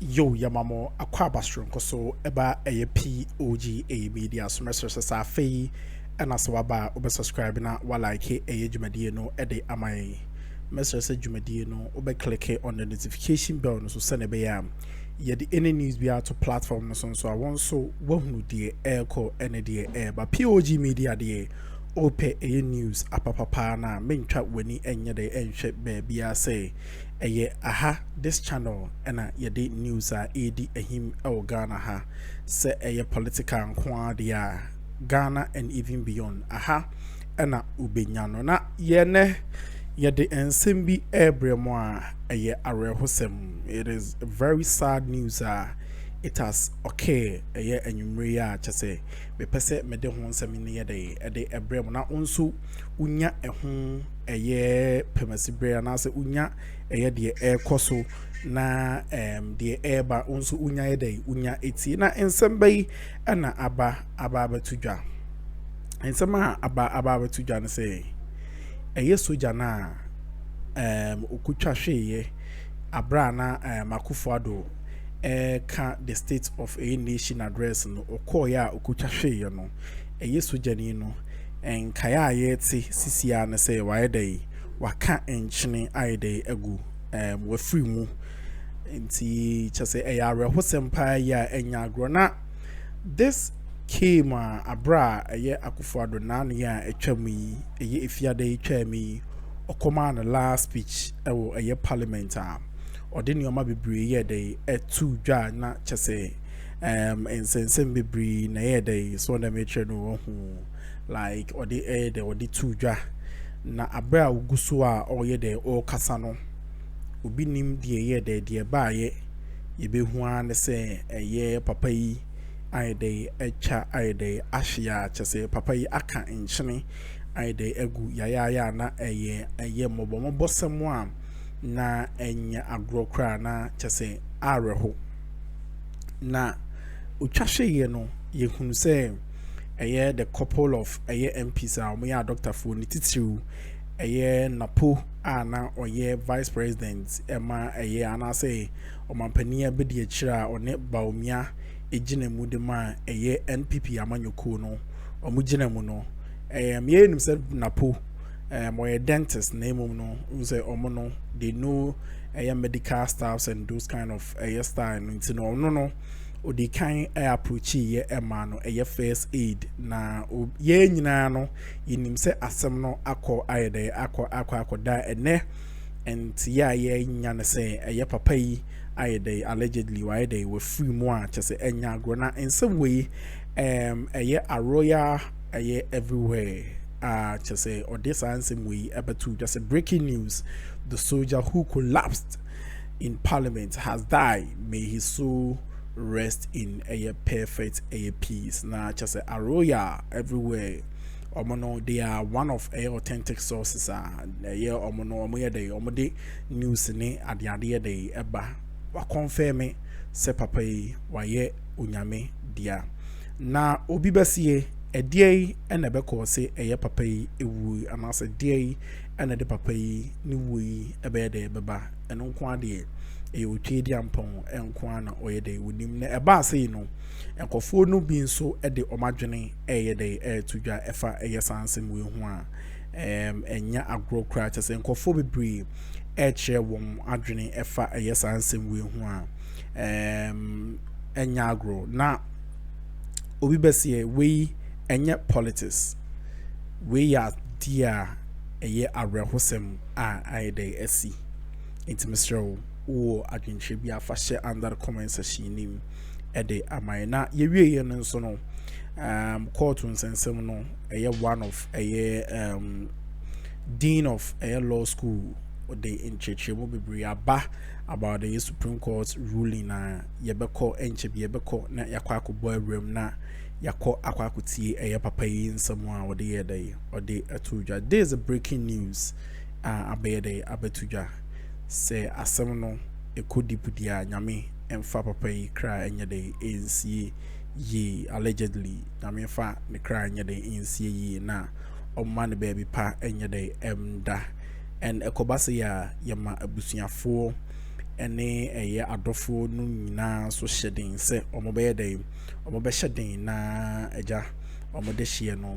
Yo yamamo akwa bastron koso eba POG Media so mesro sa afei na so waba obe subscribe na wa like dwumadie no de amai mesro sa dwumadie no obe click on the notification bell no so send be yam ye the any news be to platform no so awon so wahunu de airco ene de ba POG Media de ope news apapapa na mentwa wani enye de enhwe be bia say aha this channel and yede news edi ahim Ghana ha say political nko dia Ghana and even beyond aha na ubenya no na yene yede ensem bi ebremo a arehosem. It is very sad news. It has okay anwumre ya chese be pese mede ho nsem ne yede ebremo na onso unya eho pemasibre na se unya de koso na de eba onso unya yede unya eti na ensem bai na aba betudwa ensem aba betudwa ne se soja na okutwa hweye abra na Akuffo ka the state of a nation address no okoya okutwa hweye no soja ni no enkaya yeti sisia ne say wayedai waka enchine ayedai egu wafiri mu nti chese eyare hosempa ya enya agro na this came abra Akuffo na no ya etwam yi efiade etwam yi okoma na last speech ewo parliament ode nioma bebre ye dey etu dwa na chese ensensem bebre na ye dey so na metre no hu like ode tu dwa na abra uguso a oye dey o kasa no obi nim de ye dey de ba ye yebehu an se papa yi ayede echa ayede ahia chese papa yi aka enchene ayede egu yaya na mobosem a na enya agro kra na chese areho na utwahwe no yehunu se the couple of MPs omoya Dr. Fo ni titiru Napo na vice president ema ana say omampania be de chira one Bawumia ejina mu de ma NPP amanyoko no omugina mu no me nim se Napo moye dentist na emum no say omo no they know medical staffs and those kind of style no odi kan approach ye ema no first aid na ye nyina no yinim se asem no akọ ayede akọ da ene enti ya ye nya ne se papa yi ayede allegedly ayede we free mu a chese enya agro na ensem we a royal everywhere chese odisa ansem we ebetu just a breaking news. The soldier who collapsed in parliament has died. May his soul rest in a perfect peace. Na just a royal everywhere. Omono, they are one of authentic sources. Omono news ne adiade de eba wa confirm se papa yi waye unyame dia na obi basie edie ena beko se papa yi ewu anase die ena de papa yi ni wui ebe de beba eno nko ade otwedi ampon enko ana oyede wonim na eba se no enkofo no bi nso de omadwene de tudwa efa sansem we ho a enya agro kra chese enkofo bebre che won adwene efa sansem we ho a enya agro na obi besie we enya politics we ya dia arehosem a ayede esi intimistro o adwentwe bi afahye under comment section nim ede amai na yewie ye no nso no court nsensem no one of dean of law school the inchechemo bebre aba about the Supreme Court ruling na yebeko enchebi yebeko na yakwa akobọ awrem na yakọ akwakotie papa yi nsem a ode yedai ode atudwa. There is a breaking news abede abetudwa se asem no ekodipudia nyame emfa papa yi kra enyede ensie ye allegedly nyame fa ne kra enyede ensie ye na omma ne baby pa enyede emda and ekobase ya yama abusuafo ene adofo no nyina so hyedin se omobe dey omobe hyedin na eja omode hye no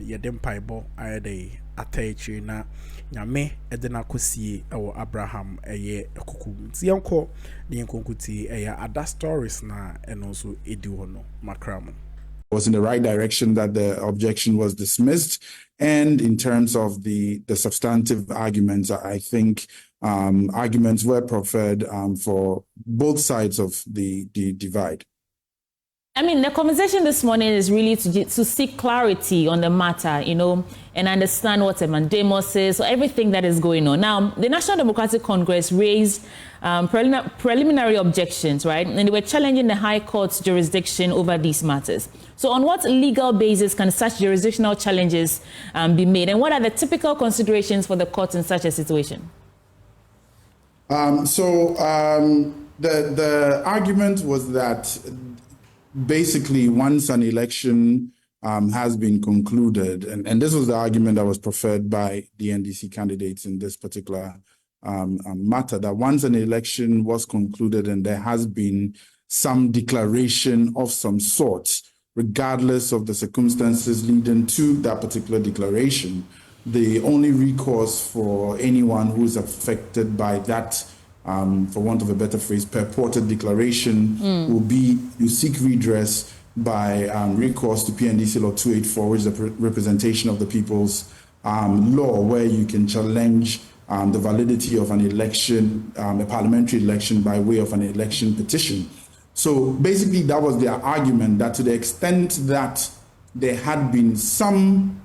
yede mpaibo ayede ataichi na nyame ede na kosie ewo Abraham ekuku tiyanko ne yankonkuti ada stories na eno so edi hono makramo was in the right direction, that the objection was dismissed. And in terms of the substantive arguments, I think arguments were preferred for both sides of the divide. I mean, the conversation this morning is really to seek clarity on the matter, you know, and understand what a mandamus is, so everything that is going on. Now, the National Democratic Congress raised preliminary objections, right? And they were challenging the High Court's jurisdiction over these matters. So on what legal basis can such jurisdictional challenges be made? And what are the typical considerations for the court in such a situation? The argument was that basically once an election has been concluded, and this was the argument that was preferred by the NDC candidates in this particular matter, that once an election was concluded and there has been some declaration of some sort, regardless of the circumstances leading to that particular declaration, the only recourse for anyone who is affected by that, for want of a better phrase, purported declaration will be you seek redress by recourse to PNDC Law 284, which is the representation of the people's law, where you can challenge the validity of an election, a parliamentary election, by way of an election petition. So basically that was their argument, that to the extent that there had been some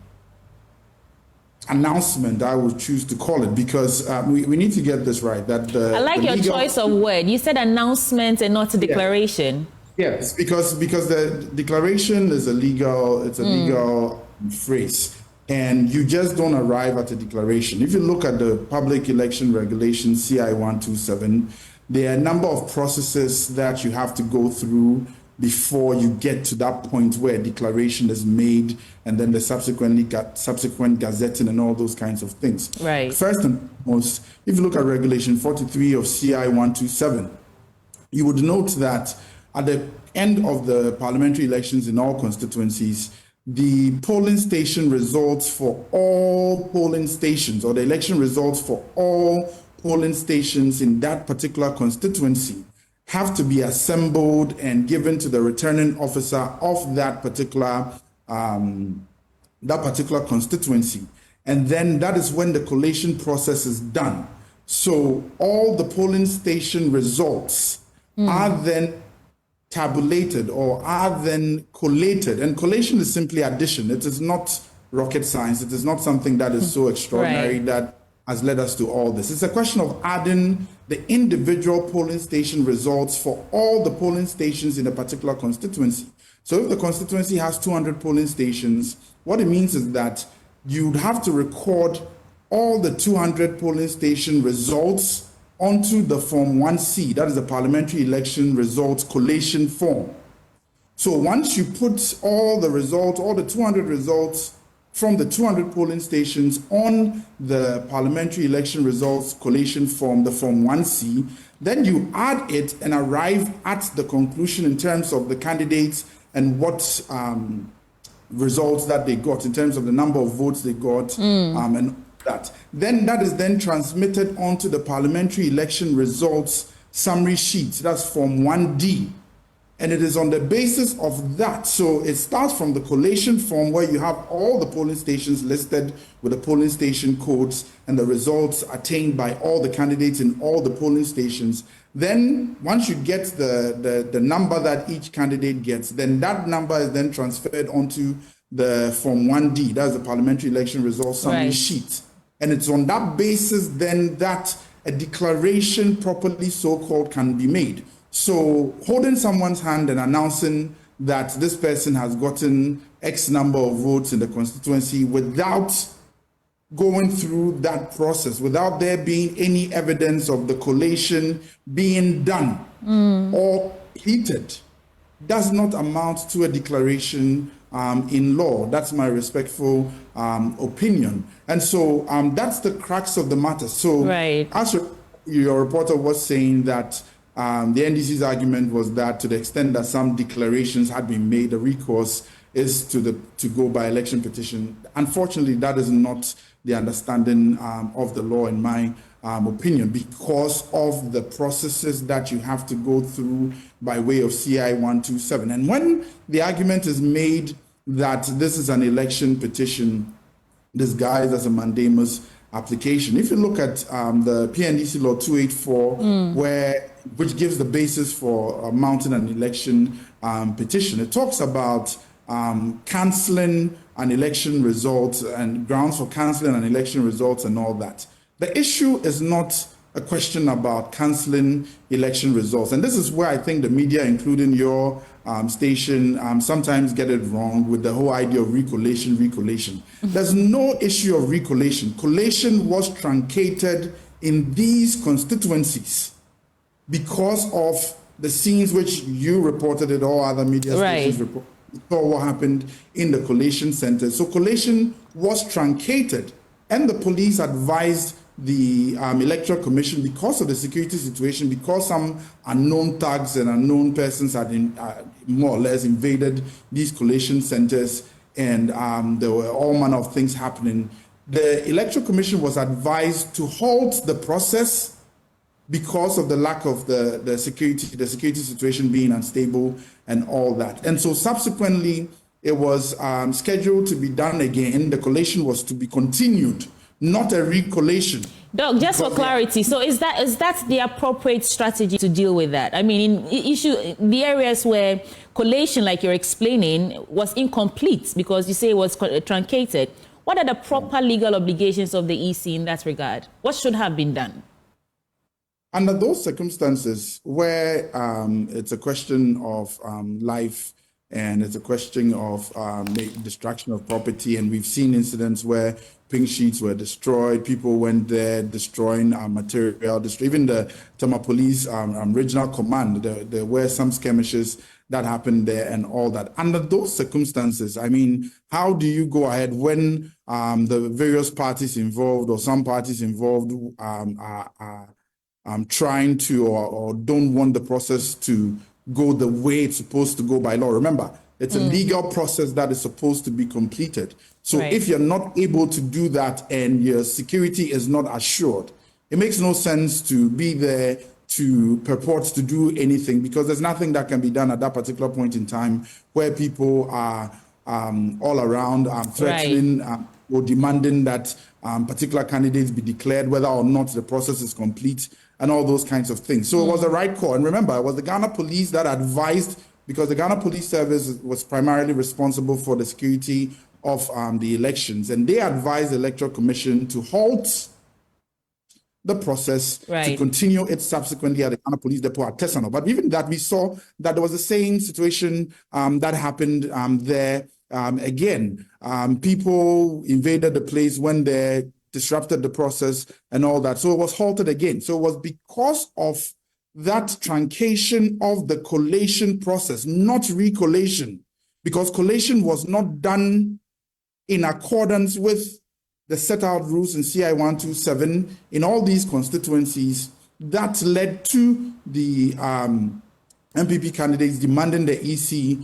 announcement, I would choose to call it, because we need to get this right. That I like your choice of word. You said announcement and not a declaration. Yes, because the declaration is a legal phrase, and you just don't arrive at a declaration. If you look at the Public Election Regulation CI 127, there are a number of processes that you have to go through before you get to that point where a declaration is made, and then the subsequent gazetting and all those kinds of things. Right. First and foremost, if you look at Regulation 43 of CI 127, you would note that at the end of the parliamentary elections in all constituencies, the polling station results for all polling stations, or the election results for all polling stations in that particular constituency, have to be assembled and given to the returning officer of that particular constituency. And then that is when the collation process is done. So all the polling station results are then tabulated or are then collated. And collation is simply addition. It is not rocket science. It is not something that is so extraordinary that has led us to all this. It's a question of adding the individual polling station results for all the polling stations in a particular constituency. So if the constituency has 200 polling stations, what it means is that you'd have to record all the 200 polling station results onto the Form 1C, that is the Parliamentary Election Results Collation Form. So once you put all the results, all the 200 results from the 200 polling stations on the Parliamentary Election Results Collation Form, the Form 1C, then you add it and arrive at the conclusion in terms of the candidates and what results that they got in terms of the number of votes they got and that. Then that is then transmitted onto the Parliamentary Election Results Summary Sheet, that's Form 1D. And it is on the basis of that. So it starts from the collation form, where you have all the polling stations listed with the polling station codes and the results attained by all the candidates in all the polling stations. Then once you get the number that each candidate gets, then that number is then transferred onto the Form 1D, that's the Parliamentary Election Results Summary Sheet. And it's on that basis then that a declaration properly so-called can be made. So holding someone's hand and announcing that this person has gotten X number of votes in the constituency without going through that process, without there being any evidence of the collation being done or completed, does not amount to a declaration in law. That's my respectful opinion. And so that's the crux of the matter. So as your reporter was saying that the NDC's argument was that to the extent that some declarations had been made, the recourse is to go by election petition. Unfortunately, that is not the understanding of the law, in my opinion, because of the processes that you have to go through by way of CI 127. And when the argument is made that this is an election petition disguised as a mandamus application, if you look at the PNDC Law 284, which gives the basis for mounting an election petition, it talks about cancelling an election result and grounds for cancelling an election results and all that. The issue is not a question about cancelling election results. And this is where I think the media, including your station, sometimes get it wrong with the whole idea of recollation. There's no issue of recollation. Collation was truncated in these constituencies because of the scenes which you reported it, all other media stations reported. Saw what happened in the collation center. So collation was truncated, and the police advised the Electoral Commission, because of the security situation, because some unknown thugs and unknown persons had more or less invaded these collation centers, and there were all manner of things happening. The Electoral Commission was advised to halt the process because of the lack of the security situation being unstable and all that. And so subsequently, it was scheduled to be done again. The collation was to be continued, not a recollation. Doc, just for clarity, so is that the appropriate strategy to deal with that? I mean, in the areas where collation, like you're explaining, was incomplete because you say it was truncated, what are the proper legal obligations of the EC in that regard? What should have been done? Under those circumstances where it's a question of life and it's a question of destruction of property, and we've seen incidents where pink sheets were destroyed, people went there destroying material, even the Tama Police Regional Command, there were some skirmishes that happened there and all that. Under those circumstances, I mean, how do you go ahead when the various parties involved or some parties involved are trying to or don't want the process to go the way it's supposed to go by law? Remember, it's a legal process that is supposed to be completed. So if you're not able to do that and your security is not assured, it makes no sense to be there to purport to do anything, because there's nothing that can be done at that particular point in time where people are all around threatening or demanding that particular candidates be declared, whether or not the process is complete, and all those kinds of things. So it was the right call. And remember, it was the Ghana Police that advised, because the Ghana Police Service was primarily responsible for the security of the elections. And they advised the Electoral Commission to halt the process, to continue it subsequently at the Ghana Police Depot at Tesano. But even that, we saw that there was the same situation that happened there. Again, people invaded the place when they disrupted the process and all that. So it was halted again. So it was because of that truncation of the collation process, not recollation, because collation was not done in accordance with the set out rules in CI 127 in all these constituencies. That led to the MPP candidates demanding the EC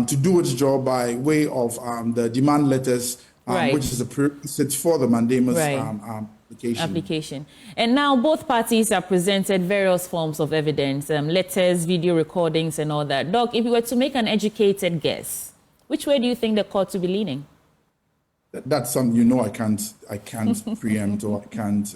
to do its job by way of the demand letters, which is a prerequisite for the mandamus application. And now both parties have presented various forms of evidence, letters, video recordings, and all that. Doc, if you were to make an educated guess, which way do you think the court to be leaning? That's something, I can't preempt or I can't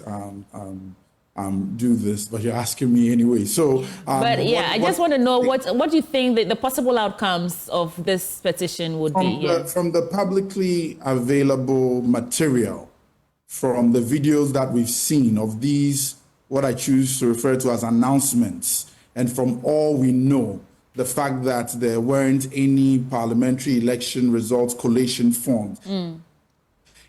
do this, but you're asking me anyway. So, I just want to know what do you think that the possible outcomes of this petition would be? From the publicly available material, from the videos that we've seen of these, what I choose to refer to as announcements, and from all we know, the fact that there weren't any parliamentary election results collation formed.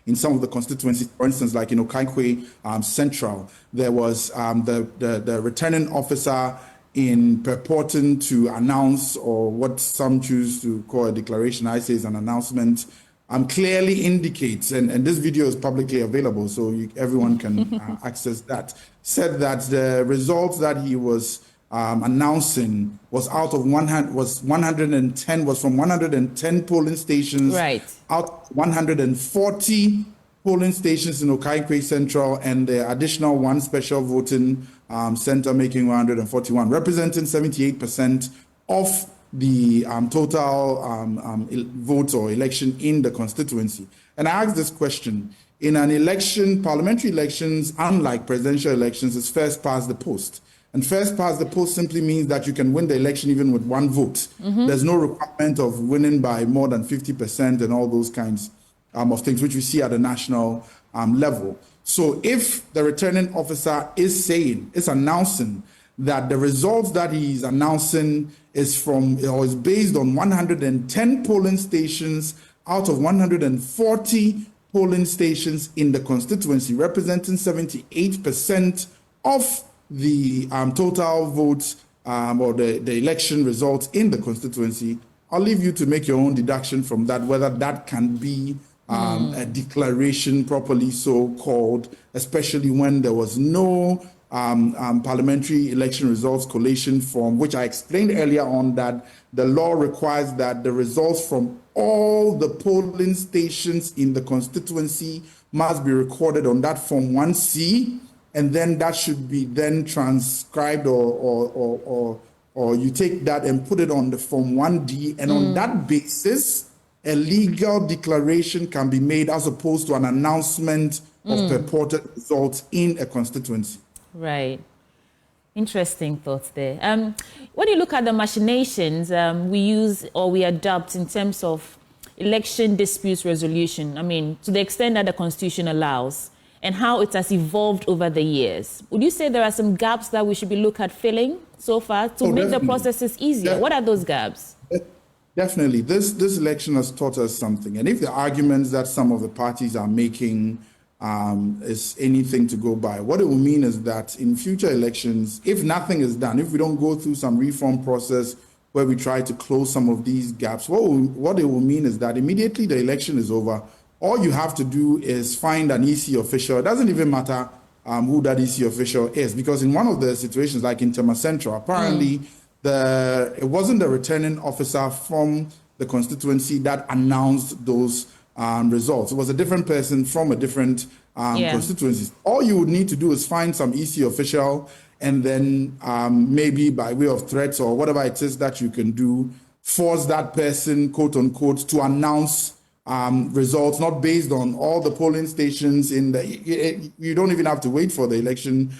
In some of the constituencies, for instance, like in Okaikwe Central, there was the returning officer in purporting to announce, or what some choose to call a declaration, I say is an announcement, clearly indicates, and this video is publicly available, so everyone can access that, said that the results that he was announcing was out of 110, was from 110 polling stations, right, out 140 polling stations in Okaikwe Central, and the additional one special voting center, making 141, representing 78% of the total votes or election in the constituency. And I asked this question: in an election, parliamentary elections, unlike presidential elections, is first past the post. And first past the post simply means that you can win the election even with one vote. There's no requirement of winning by more than 50% and all those kinds of things, which we see at the national level. So if the returning officer is announcing that the results that he's announcing is from, or is based on 110 polling stations out of 140 polling stations in the constituency, representing 78% of the total votes or the election results in the constituency, I'll leave you to make your own deduction from that, whether that can be a declaration properly so called, especially when there was no parliamentary election results collation form, which I explained earlier on that the law requires that the results from all the polling stations in the constituency must be recorded on that Form 1C, and then that should be then transcribed or you take that and put it on the Form 1D, and on that basis, a legal declaration can be made as opposed to an announcement of purported results in a constituency. Right. Interesting thoughts there. When you look at the machinations we use or we adopt in terms of election disputes resolution, I mean, to the extent that the Constitution allows, and how it has evolved over the years, would you say there are some gaps that we should be looking at filling so far to make the processes easier? What are those gaps? Definitely. This election has taught us something. And if the arguments that some of the parties are making is anything to go by, what it will mean is that in future elections, if nothing is done, if we don't go through some reform process where we try to close some of these gaps, what it will mean is that immediately the election is over, all you have to do is find an EC official. It doesn't even matter who that EC official is, because in one of the situations, like in Tema Central, apparently it wasn't the returning officer from the constituency that announced those results. It was a different person from a different constituency. All you would need to do is find some EC official, and then maybe by way of threats or whatever it is that you can do, force that person, quote unquote, to announce results not based on all the polling stations in the. You don't even have to wait for the election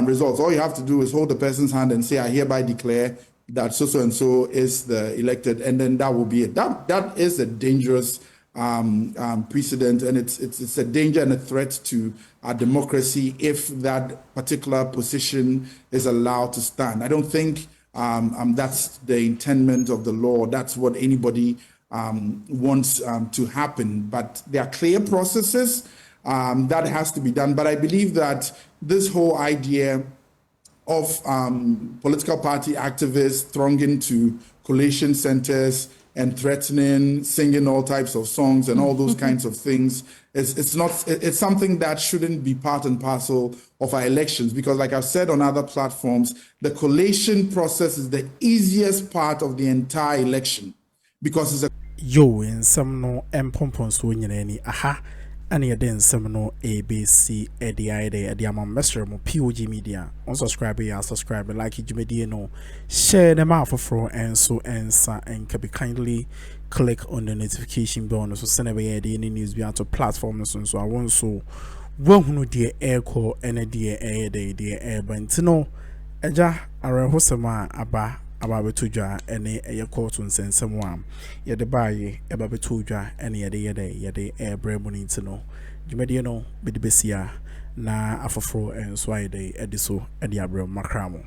results. All you have to do is hold the person's hand and say, I hereby declare that so and so is the elected, and then that will be it. That is a dangerous precedent, and it's a danger and a threat to our democracy if that particular position is allowed to stand. I don't think that's the intendment of the law. That's what anybody wants to happen. But there are clear processes that has to be done. But I believe that this whole idea of political party activists thronging to collation centers and threatening, singing all types of songs and all those kinds of things, it's something that shouldn't be part and parcel of our elections, because like I've said on other platforms, the collation process is the easiest part of the entire election, because it's a in some no empompon so nyinani aha ani eden some no ABC edi amam mestre mo POG Media on subscribe like Jumedie no share them out for and so answer and can be kindly click on the notification bell so send away any news be to platforms so I want so wonu de air call and de air de bantino eja are hosama aba ababetudwa ene eye court nsensem wam ye de baye ababetudwa ene ye de ebremu ntino dwumade no bede besia na afoforo enso ayede ediso ede abrem makramo.